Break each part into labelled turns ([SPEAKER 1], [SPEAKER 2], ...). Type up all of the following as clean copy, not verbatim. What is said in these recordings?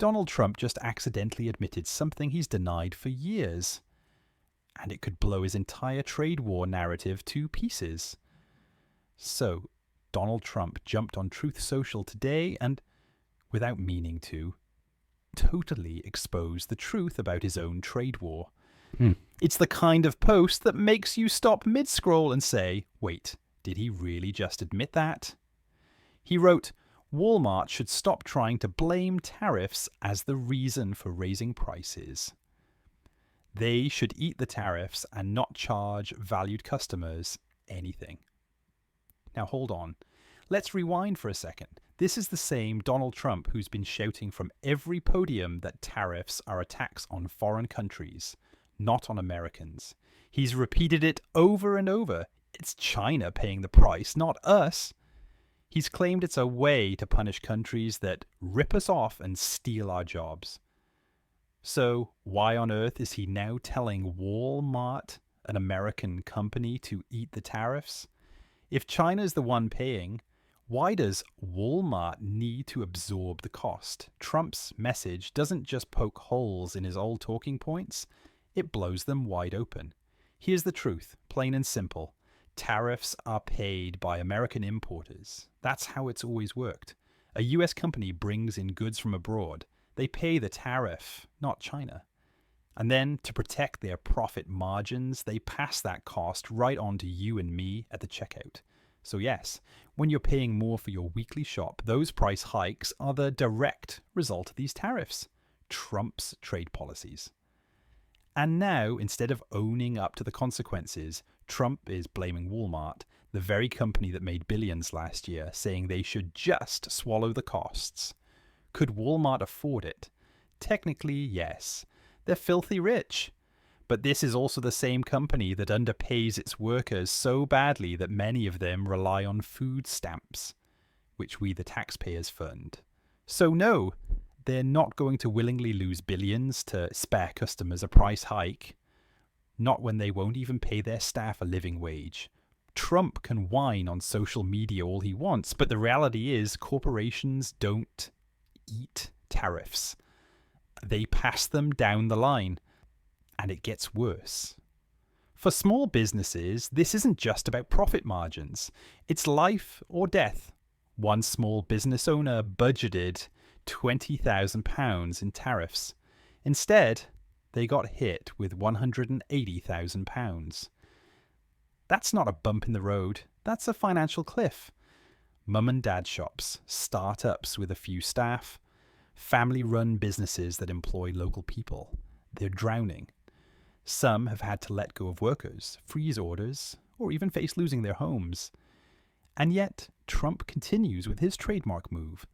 [SPEAKER 1] Donald Trump just accidentally admitted something he's denied for years. And it could blow his entire trade war narrative to pieces. So, Donald Trump jumped on Truth Social today and, without meaning to, totally exposed the truth about his own trade war. It's the kind of post that makes you stop mid-scroll and say, wait, did he really just admit that? He wrote, Walmart should stop trying to blame tariffs as the reason for raising prices. They should eat the tariffs and not charge valued customers anything. Now hold on. Let's rewind for a second. This is the same Donald Trump who's been shouting from every podium that tariffs are a tax on foreign countries, not on Americans. He's repeated it over and over. It's China paying the price, not us. He's claimed it's a way to punish countries that rip us off and steal our jobs. So why on earth is he now telling Walmart, an American company, to eat the tariffs? If China's the one paying, why does Walmart need to absorb the cost? Trump's message doesn't just poke holes in his old talking points, it blows them wide open. Here's the truth, plain and simple. Tariffs are paid by American importers. That's how it's always worked. A US company brings in goods from abroad. They pay the tariff, not China. And then, to protect their profit margins, they pass that cost right on to you and me at the checkout. So yes, when you're paying more for your weekly shop, those price hikes are the direct result of these tariffs. Trump's trade policies. And now, instead of owning up to the consequences, Trump is blaming Walmart, the very company that made billions last year, saying they should just swallow the costs. Could Walmart afford it? Technically, yes. They're filthy rich. But this is also the same company that underpays its workers so badly that many of them rely on food stamps, which we the taxpayers fund. So no, they're not going to willingly lose billions to spare customers a price hike. Not when they won't even pay their staff a living wage. Trump can whine on social media all he wants, but the reality is corporations don't eat tariffs. They pass them down the line, and it gets worse. For small businesses, this isn't just about profit margins. It's life or death. One small business owner budgeted £20,000 in tariffs. Instead, they got hit with £180,000. That's not a bump in the road. That's a financial cliff. Mum and dad shops, startups with a few staff, family-run businesses that employ local people. They're drowning. Some have had to let go of workers, freeze orders, or even face losing their homes. And yet, Trump continues with his trademark move.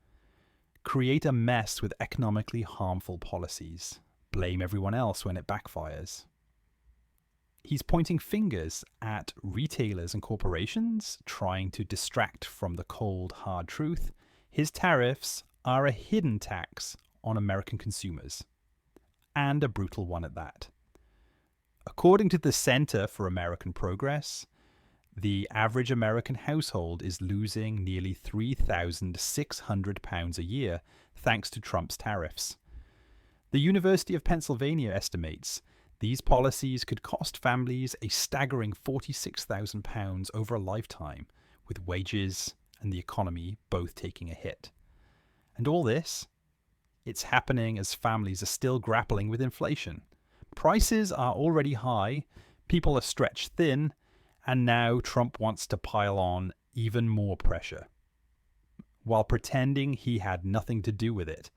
[SPEAKER 1] Create a mess with economically harmful policies. Blame everyone else when it backfires. He's pointing fingers at retailers and corporations, trying to distract from the cold, hard truth. His tariffs are a hidden tax on American consumers, and a brutal one at that. According to the Center for American Progress, the average American household is losing nearly £3,600 a year thanks to Trump's tariffs. The University of Pennsylvania estimates these policies could cost families a staggering £46,000 over a lifetime, with wages and the economy both taking a hit. And all this, it's happening as families are still grappling with inflation. Prices are already high, people are stretched thin, and now Trump wants to pile on even more pressure, while pretending he had nothing to do with it.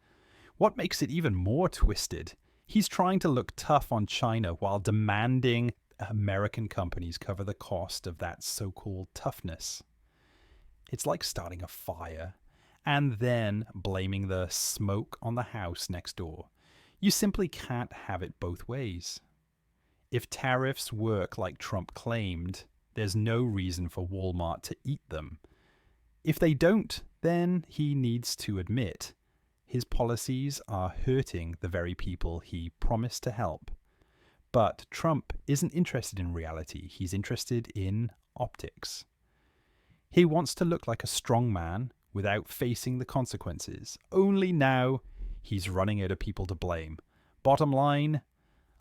[SPEAKER 1] What makes it even more twisted? He's trying to look tough on China while demanding American companies cover the cost of that so-called toughness. It's like starting a fire and then blaming the smoke on the house next door. You simply can't have it both ways. If tariffs work like Trump claimed, there's no reason for Walmart to eat them. If they don't, then he needs to admit his policies are hurting the very people he promised to help. But Trump isn't interested in reality. He's interested in optics. He wants to look like a strong man without facing the consequences. Only now He's running out of people to blame. Bottom line,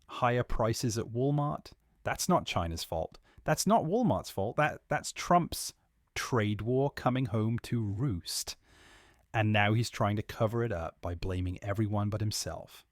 [SPEAKER 1] higher prices at Walmart, that's not China's fault. That's not Walmart's fault. That's Trump's trade war coming home to roost. And now he's trying to cover it up by blaming everyone but himself.